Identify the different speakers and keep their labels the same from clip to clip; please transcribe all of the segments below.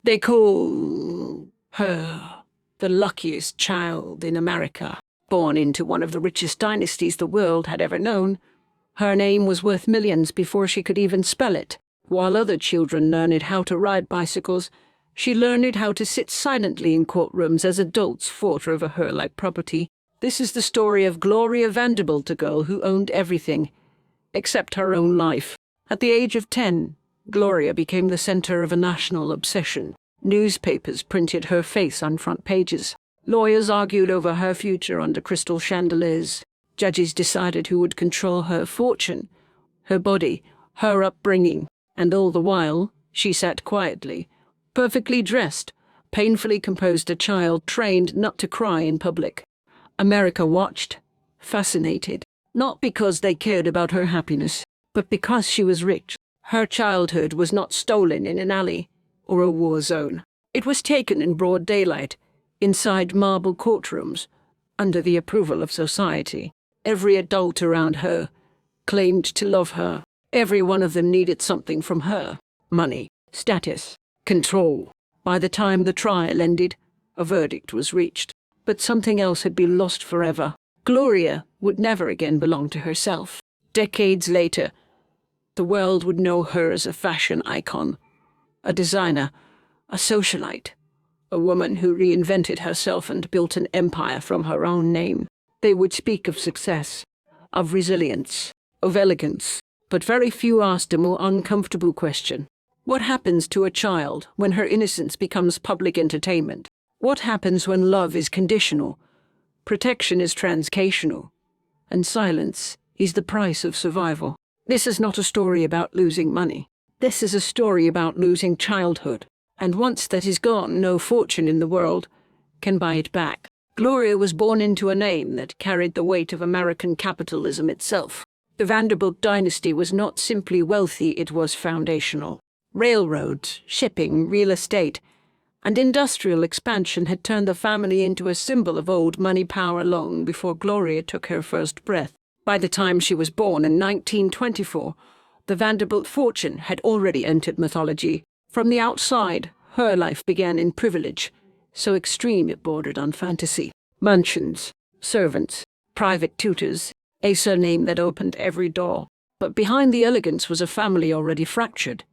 Speaker 1: They call her the luckiest child in America. Born into one of the richest dynasties the world had ever known, her name was worth millions before she could even spell it. While other children learned how to ride bicycles, she learned how to sit silently in courtrooms as adults fought over her like property. This is the story of Gloria Vanderbilt, a girl who owned everything, except her own life. At the age of 10, Gloria became the center of a national obsession. Newspapers printed her face on front pages. Lawyers argued over her future under crystal chandeliers. Judges decided who would control her fortune, her body, her upbringing, and all the while, she sat quietly, perfectly dressed, painfully composed, a child trained not to cry in public. America watched, fascinated, not because they cared about her happiness, but because she was rich. Her childhood was not stolen in an alley or a war zone. It was taken in broad daylight, inside marble courtrooms, under the approval of society. Every adult around her claimed to love her. Every one of them needed something from her: money, status, control. By the time the trial ended, a verdict was reached. But something else had been lost forever. Gloria would never again belong to herself. Decades later, the world would know her as a fashion icon, a designer, a socialite, a woman who reinvented herself and built an empire from her own name. They would speak of success, of resilience, of elegance, but very few asked a more uncomfortable question. What happens to a child when her innocence becomes public entertainment? What happens when love is conditional, protection is transactional, and silence is the price of survival? This is not a story about losing money. This is a story about losing childhood. And once that is gone, no fortune in the world can buy it back. Gloria was born into a name that carried the weight of American capitalism itself. The Vanderbilt dynasty was not simply wealthy, it was foundational. Railroads, shipping, real estate, and industrial expansion had turned the family into a symbol of old money power long before Gloria took her first breath. By the time she was born in 1924, the Vanderbilt fortune had already entered mythology. From the outside, her life began in privilege, so extreme it bordered on fantasy. Mansions, servants, private tutors, a surname that opened every door. But behind the elegance was a family already fractured,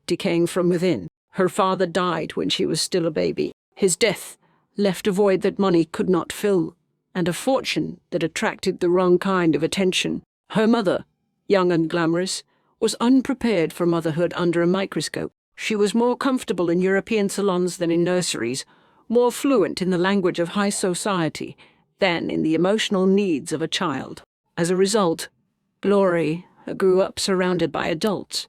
Speaker 1: decaying from within. Her father died when she was still a baby. His death left a void that money could not fill, and a fortune that attracted the wrong kind of attention. Her mother, young and glamorous, was unprepared for motherhood under a microscope. She was more comfortable in European salons than in nurseries, more fluent in the language of high society than in the emotional needs of a child. As a result, Gloria grew up surrounded by adults,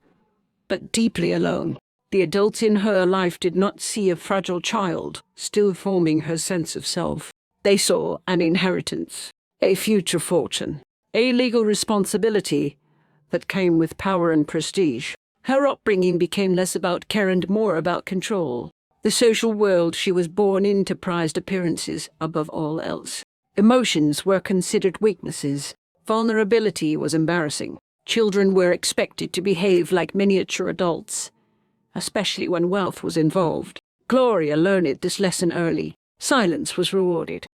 Speaker 1: but deeply alone. The adults in her life did not see a fragile child still forming her sense of self. They saw an inheritance, a future fortune, a legal responsibility that came with power and prestige. Her upbringing became less about care and more about control. The social world she was born into prized appearances above all else. Emotions were considered weaknesses. Vulnerability was embarrassing. Children were expected to behave like miniature adults, especially when wealth was involved. Gloria learned this lesson early. Silence was rewarded.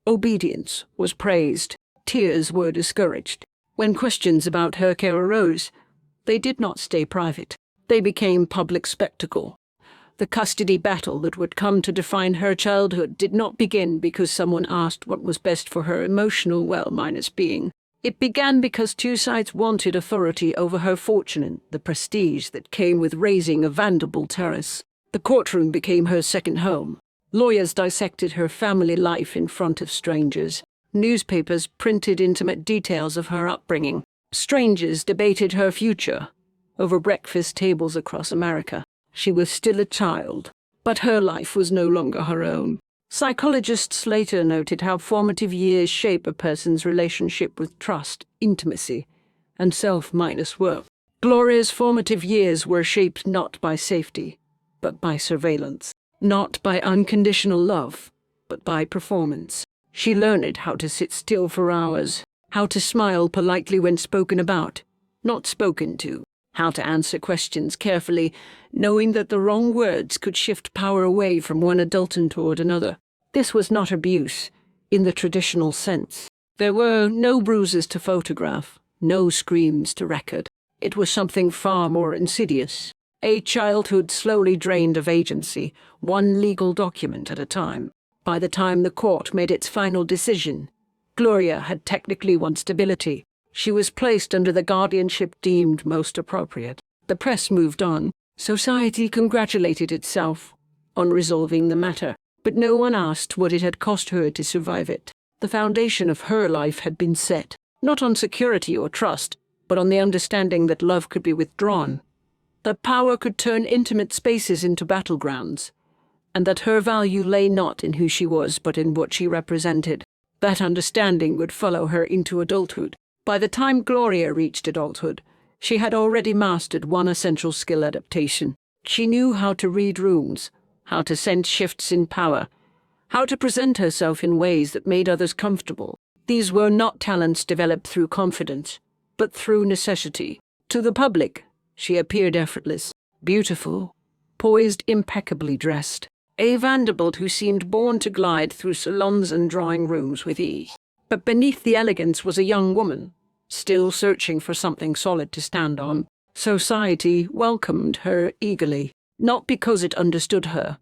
Speaker 1: Obedience was praised. Tears were discouraged. When questions about her care arose, they did not stay private. They became public spectacle. The custody battle that would come to define her childhood did not begin because someone asked what was best for her emotional well-minus being. It began because two sides wanted authority over her fortune and the prestige that came with raising a Vanderbilt terrace. The courtroom became her second home. Lawyers dissected her family life in front of strangers. Newspapers printed intimate details of her upbringing. Strangers debated her future over breakfast tables across America. She was still a child, but her life was no longer her own. Psychologists later noted how formative years shape a person's relationship with trust, intimacy, and self-worth. Gloria's formative years were shaped not by safety, but by surveillance. Not by unconditional love, but by performance. She learned how to sit still for hours, how to smile politely when spoken about, not spoken to, how to answer questions carefully, knowing that the wrong words could shift power away from one adulthood toward another. This was not abuse, in the traditional sense. There were no bruises to photograph, no screams to record. It was something far more insidious. A childhood slowly drained of agency, one legal document at a time. By the time the court made its final decision, Gloria had technically won stability. She was placed under the guardianship deemed most appropriate. The press moved on. Society congratulated itself on resolving the matter, but no one asked what it had cost her to survive it. The foundation of her life had been set, not on security or trust, but on the understanding that love could be withdrawn, that power could turn intimate spaces into battlegrounds, and that her value lay not in who she was but in what she represented. That understanding would follow her into adulthood. By the time Gloria reached adulthood, she had already mastered one essential skill: adaptation. She knew how to read rooms, how to sense shifts in power, how to present herself in ways that made others comfortable. These were not talents developed through confidence, but through necessity. To the public, she appeared effortless, beautiful, poised, impeccably dressed. A Vanderbilt who seemed born to glide through salons and drawing rooms with ease. But beneath the elegance was a young woman, still searching for something solid to stand on. Society welcomed her eagerly, not because it understood her,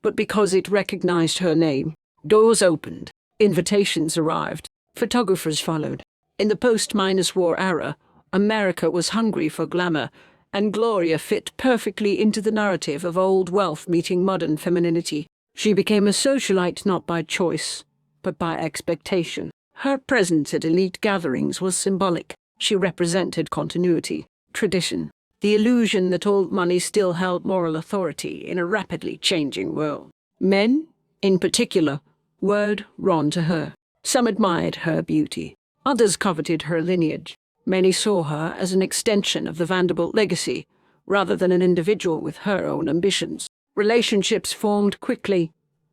Speaker 1: but because it recognized her name. Doors opened, invitations arrived, photographers followed. In the post-war era, America was hungry for glamour, and Gloria fit perfectly into the narrative of old wealth meeting modern femininity. She became a socialite not by choice, but by expectation. Her presence at elite gatherings was symbolic. She represented continuity, tradition, the illusion that old money still held moral authority in a rapidly changing world. Men, in particular, were drawn to her. Some admired her beauty. Others coveted her lineage. Many saw her as an extension of the Vanderbilt legacy, rather than an individual with her own ambitions. Relationships formed quickly,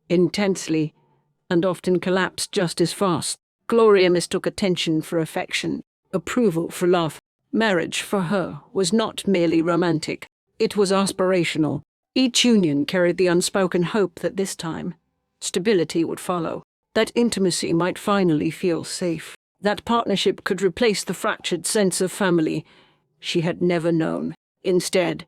Speaker 1: intensely, and often collapsed just as fast. Gloria mistook attention for affection, approval for love. Marriage for her was not merely romantic, it was aspirational. Each union carried the unspoken hope that this time, stability would follow, that intimacy might finally feel safe, that partnership could replace the fractured sense of family she had never known. Instead,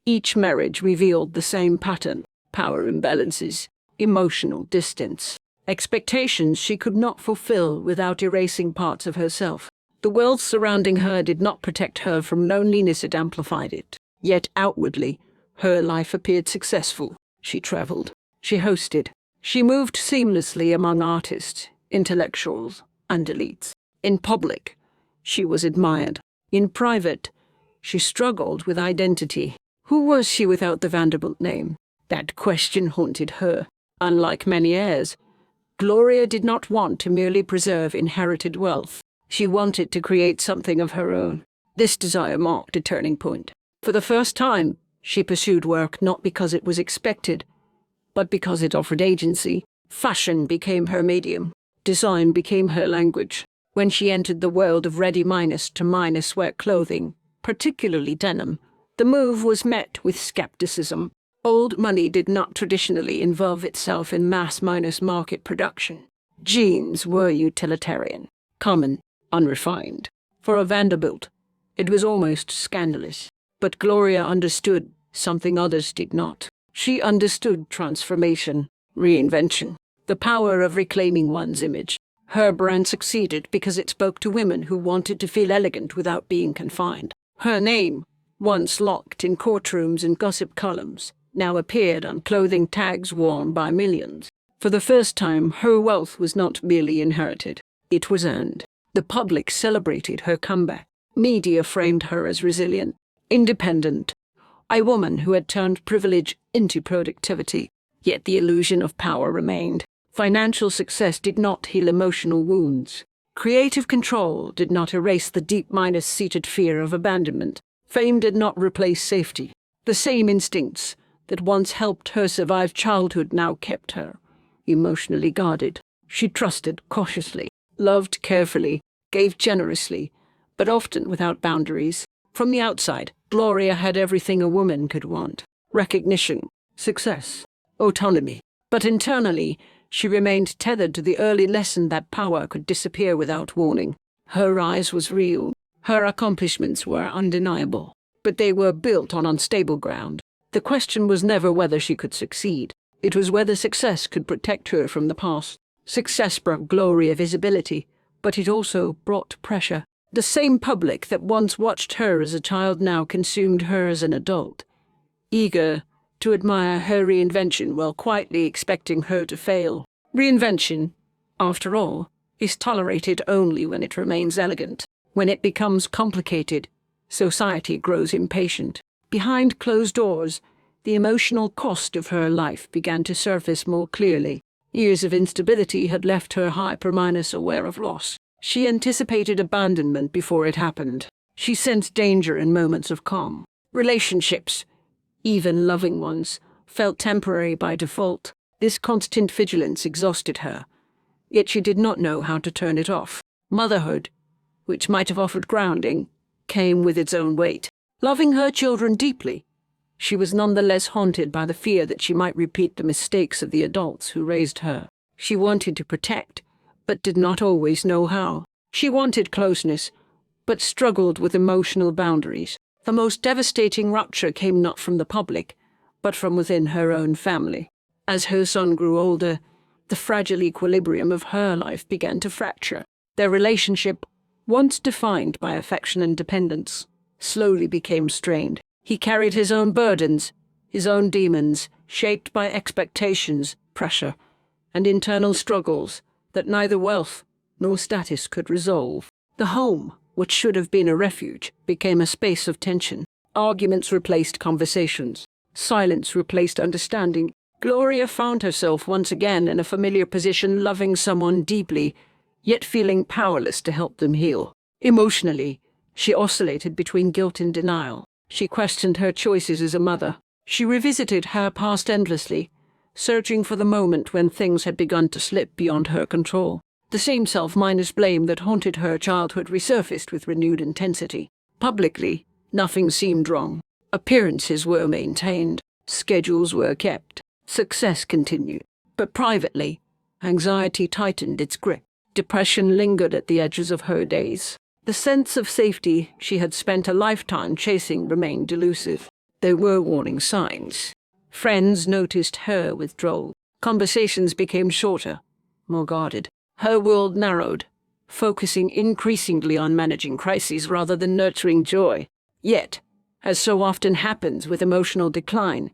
Speaker 1: each marriage revealed the same pattern: power imbalances, emotional distance, expectations she could not fulfill without erasing parts of herself. The world surrounding her did not protect her from loneliness, it amplified it. Yet outwardly, her life appeared successful. She traveled, she hosted, she moved seamlessly among artists, intellectuals, and elites. In public, she was admired. In private, she struggled with identity. Who was she without the Vanderbilt name? That question haunted her. Unlike many heirs, Gloria did not want to merely preserve inherited wealth. She wanted to create something of her own. This desire marked a turning point. For the first time, she pursued work not because it was expected, but because it offered agency. Fashion became her medium. Design became her language. When she entered the world of ready-to-minus wear clothing, particularly denim, the move was met with skepticism. Old money did not traditionally involve itself in mass-market production. Jeans were utilitarian, common, unrefined. For a Vanderbilt, it was almost scandalous. But Gloria understood something others did not. She understood transformation, reinvention, the power of reclaiming one's image. Her brand succeeded because it spoke to women who wanted to feel elegant without being confined. Her name, once locked in courtrooms and gossip columns, now appeared on clothing tags worn by millions. For the first time, her wealth was not merely inherited, it was earned. The public celebrated her comeback. Media framed her as resilient, independent, a woman who had turned privilege into productivity. Yet the illusion of power remained. Financial success did not heal emotional wounds. Creative control did not erase the deep-seated fear of abandonment. Fame did not replace safety. The same instincts that once helped her survive childhood now kept her emotionally guarded. She trusted cautiously, loved carefully, gave generously, but often without boundaries. From the outside, Gloria had everything a woman could want: recognition, success, autonomy. But internally, she remained tethered to the early lesson that power could disappear without warning. Her rise was real. Her accomplishments were undeniable. But they were built on unstable ground. The question was never whether she could succeed. It was whether success could protect her from the past. Success brought Gloria visibility, but it also brought pressure. The same public that once watched her as a child now consumed her as an adult, eager to admire her reinvention while quietly expecting her to fail. Reinvention, after all, is tolerated only when it remains elegant. When it becomes complicated, society grows impatient. Behind closed doors, the emotional cost of her life began to surface more clearly. Years of instability had left her hyper-minus aware of loss. She anticipated abandonment before it happened. She sensed danger in moments of calm. Relationships, even loving ones, felt temporary by default. This constant vigilance exhausted her, yet she did not know how to turn it off. Motherhood, which might have offered grounding, came with its own weight. Loving her children deeply, she was nonetheless haunted by the fear that she might repeat the mistakes of the adults who raised her. She wanted to protect, but did not always know how. She wanted closeness, but struggled with emotional boundaries. The most devastating rupture came not from the public, but from within her own family. As her son grew older, the fragile equilibrium of her life began to fracture. Their relationship, once defined by affection and dependence, slowly became strained. He carried his own burdens, his own demons, shaped by expectations, pressure, and internal struggles that neither wealth nor status could resolve. The home, which should have been a refuge, became a space of tension. Arguments replaced conversations. Silence replaced understanding. Gloria found herself once again in a familiar position, loving someone deeply, yet feeling powerless to help them heal. Emotionally, she oscillated between guilt and denial. She questioned her choices as a mother. She revisited her past endlessly, searching for the moment when things had begun to slip beyond her control. The same self-minus blame that haunted her childhood resurfaced with renewed intensity. Publicly, nothing seemed wrong. Appearances were maintained. Schedules were kept. Success continued. But privately, anxiety tightened its grip. Depression lingered at the edges of her days. The sense of safety she had spent a lifetime chasing remained elusive. There were warning signs. Friends noticed her withdrawal. Conversations became shorter, more guarded. Her world narrowed, focusing increasingly on managing crises rather than nurturing joy. Yet, as so often happens with emotional decline,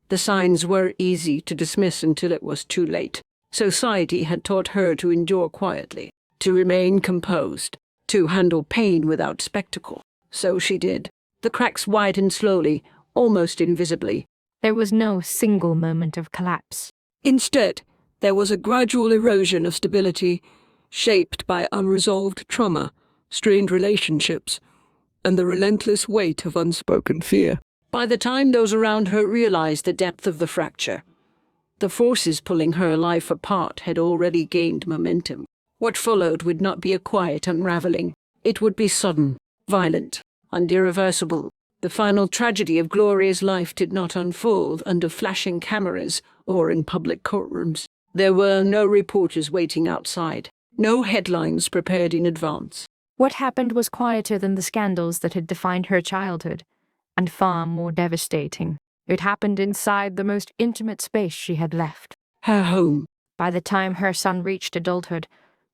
Speaker 1: the signs were easy to dismiss until it was too late. Society had taught her to endure quietly, to remain composed, to handle pain without spectacle. So she did. The cracks widened slowly, almost invisibly.
Speaker 2: There was no single moment of collapse.
Speaker 1: Instead, there was a gradual erosion of stability, shaped by unresolved trauma, strained relationships, and the relentless weight of unspoken fear. By the time those around her realized the depth of the fracture, the forces pulling her life apart had already gained momentum. What followed would not be a quiet unraveling. It would be sudden, violent, and irreversible. The final tragedy of Gloria's life did not unfold under flashing cameras or in public courtrooms. There were no reporters waiting outside, no headlines prepared in advance.
Speaker 2: What happened was quieter than the scandals that had defined her childhood, and far more devastating. It happened inside the most intimate space she had left.
Speaker 1: Her home.
Speaker 2: By the time her son reached adulthood,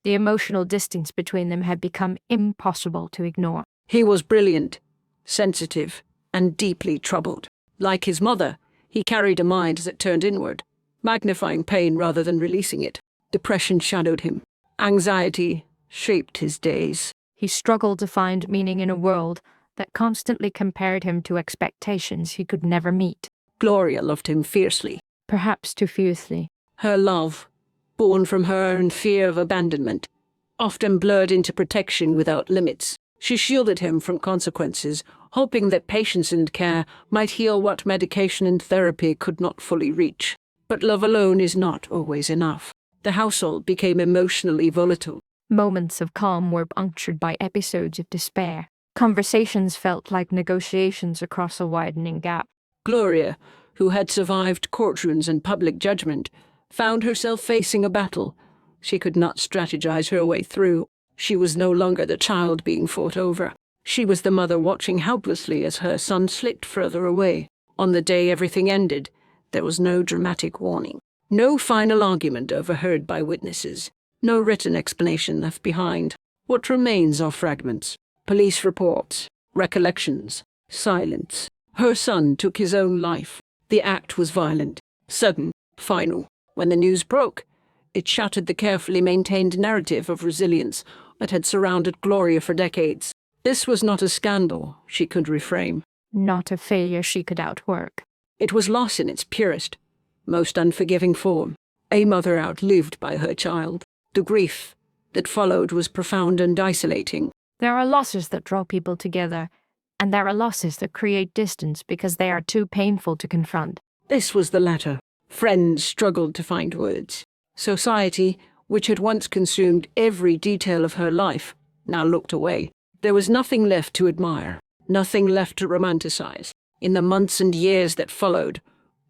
Speaker 2: the emotional distance between them had become impossible to ignore.
Speaker 1: He was brilliant, sensitive, and deeply troubled. Like his mother, he carried a mind that turned inward, magnifying pain rather than releasing it. Depression shadowed him. Anxiety shaped his days.
Speaker 2: He struggled to find meaning in a world that constantly compared him to expectations he could never meet.
Speaker 1: Gloria loved him fiercely.
Speaker 2: Perhaps too fiercely.
Speaker 1: Her love, born from her own fear of abandonment, often blurred into protection without limits. She shielded him from consequences, hoping that patience and care might heal what medication and therapy could not fully reach. But love alone is not always enough. The household became emotionally volatile.
Speaker 2: Moments of calm were punctured by episodes of despair. Conversations felt like negotiations across a widening gap.
Speaker 1: Gloria, who had survived courtrooms and public judgment, found herself facing a battle she could not strategize her way through. She was no longer the child being fought over. She was the mother watching helplessly as her son slipped further away. On the day everything ended, there was no dramatic warning. No final argument overheard by witnesses. No written explanation left behind. What remains are fragments. Police reports, recollections, silence. Her son took his own life. The act was violent, sudden, final. When the news broke, it shattered the carefully maintained narrative of resilience that had surrounded Gloria for decades. This was not a scandal she could reframe.
Speaker 2: Not a failure she could outwork.
Speaker 1: It was loss in its purest, most unforgiving form. A mother outlived by her child. The grief that followed was profound and isolating.
Speaker 2: There are losses that draw people together, and there are losses that create distance because they are too painful to confront.
Speaker 1: This was the latter. Friends struggled to find words. Society, which had once consumed every detail of her life, now looked away. There was nothing left to admire, nothing left to romanticize. In the months and years that followed,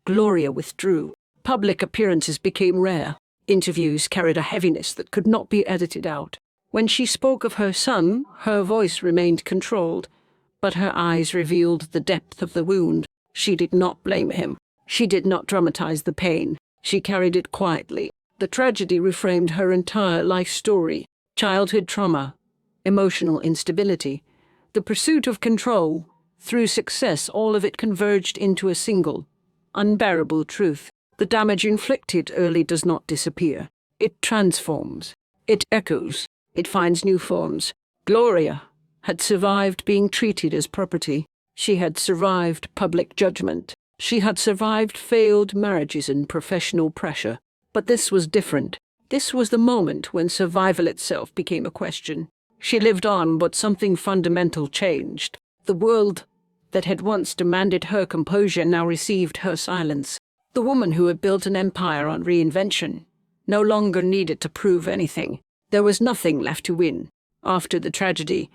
Speaker 1: Gloria withdrew. Public appearances became rare. Interviews carried a heaviness that could not be edited out. When she spoke of her son, her voice remained controlled, but her eyes revealed the depth of the wound. She did not blame him. She did not dramatize the pain. She carried it quietly. The tragedy reframed her entire life story. Childhood trauma, emotional instability, the pursuit of control. Through success, all of it converged into a single, unbearable truth. The damage inflicted early does not disappear. It transforms. It echoes. It finds new forms. Gloria had survived being treated as property. She had survived public judgment. She had survived failed marriages and professional pressure. But this was different. This was the moment when survival itself became a question. She lived on, but something fundamental changed. The world that had once demanded her composure now received her silence. The woman who had built an empire on reinvention no longer needed to prove anything. There was nothing left to win. After the tragedy,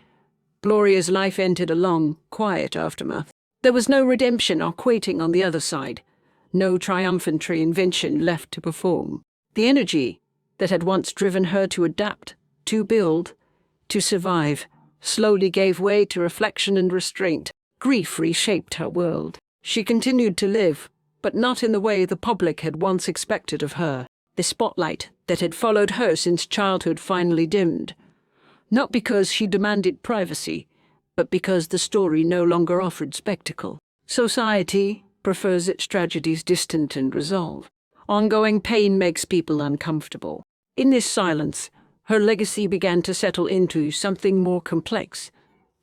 Speaker 1: Gloria's life entered a long, quiet aftermath. There was no redemption or quitting on the other side. No triumphant reinvention left to perform. The energy that had once driven her to adapt, to build, to survive, slowly gave way to reflection and restraint. Grief reshaped her world. She continued to live, but not in the way the public had once expected of her. The spotlight that had followed her since childhood finally dimmed. Not because she demanded privacy, but because the story no longer offered spectacle. Society prefers its tragedies distant and resolved. Ongoing pain makes people uncomfortable. In this silence, her legacy began to settle into something more complex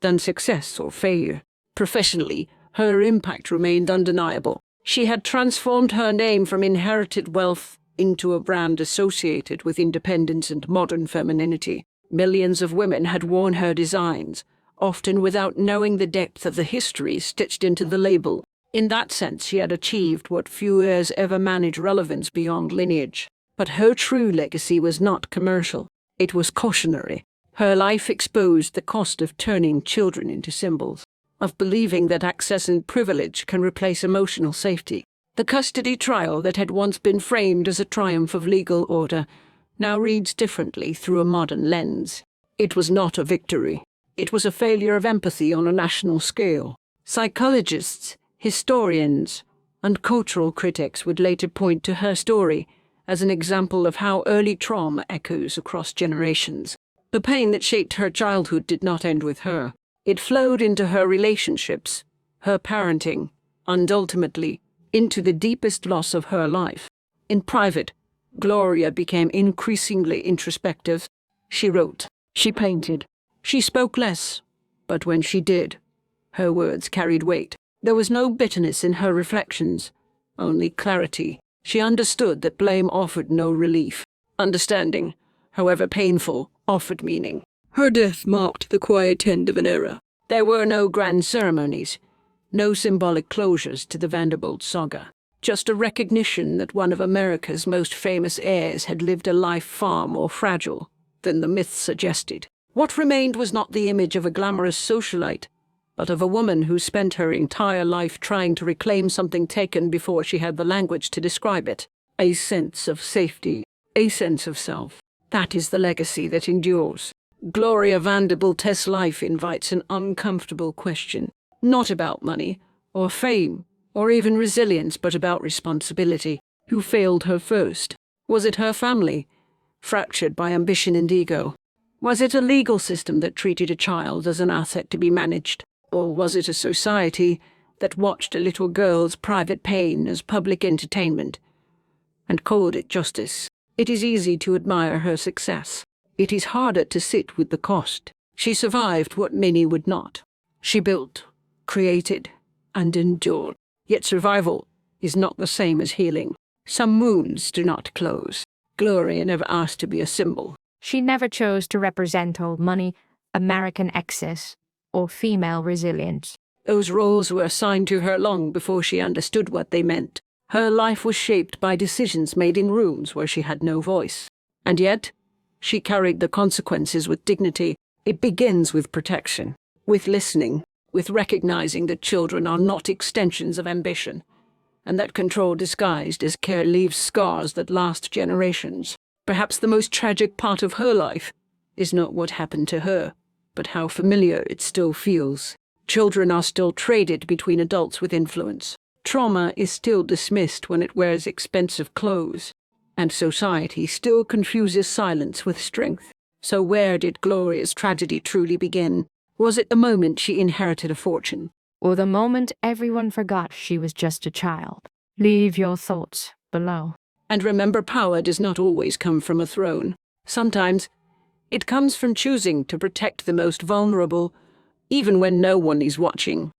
Speaker 1: than success or failure. Professionally, her impact remained undeniable. She had transformed her name from inherited wealth into a brand associated with independence and modern femininity. Millions of women had worn her designs, often without knowing the depth of the history stitched into the label. In that sense, she had achieved what few heirs ever manage: relevance beyond lineage. But her true legacy was not commercial. It was cautionary. Her life exposed the cost of turning children into symbols, of believing that access and privilege can replace emotional safety. The custody trial that had once been framed as a triumph of legal order now reads differently through a modern lens. It was not a victory. It was a failure of empathy on a national scale. Psychologists, historians, and cultural critics would later point to her story as an example of how early trauma echoes across generations. The pain that shaped her childhood did not end with her. It flowed into her relationships, her parenting, and ultimately into the deepest loss of her life. In private, Gloria became increasingly introspective. She wrote, she painted, she spoke less, but when she did, her words carried weight. There was no bitterness in her reflections, only clarity. She understood that blame offered no relief. Understanding, however painful, offered meaning. Her death marked the quiet end of an era. There were no grand ceremonies, no symbolic closures to the Vanderbilt saga. Just a recognition that one of America's most famous heirs had lived a life far more fragile than the myth suggested. What remained was not the image of a glamorous socialite, but of a woman who spent her entire life trying to reclaim something taken before she had the language to describe it. A sense of safety, a sense of self. That is the legacy that endures. Gloria Vanderbilt's life invites an uncomfortable question, not about money, or fame, or even resilience, but about responsibility. Who failed her first? Was it her family, fractured by ambition and ego? Was it a legal system that treated a child as an asset to be managed? Or was it a society that watched a little girl's private pain as public entertainment and called it justice? It is easy to admire her success. It is harder to sit with the cost. She survived what many would not. She built, created, and endured. Yet survival is not the same as healing. Some wounds do not close. Gloria never asked to be a symbol.
Speaker 2: She never chose to represent old money, American excess, or female resilience.
Speaker 1: Those roles were assigned to her long before she understood what they meant. Her life was shaped by decisions made in rooms where she had no voice. And yet, she carried the consequences with dignity. It begins with protection, with listening, with recognizing that children are not extensions of ambition, and that control disguised as care leaves scars that last generations. Perhaps the most tragic part of her life is not what happened to her, but how familiar it still feels. Children are still traded between adults with influence. Trauma is still dismissed when it wears expensive clothes, and society still confuses silence with strength. So where did Gloria's tragedy truly begin? Was it the moment she inherited a fortune?
Speaker 2: Or the moment everyone forgot she was just a child? Leave your thoughts below.
Speaker 1: And remember, power does not always come from a throne. Sometimes it comes from choosing to protect the most vulnerable, even when no one is watching.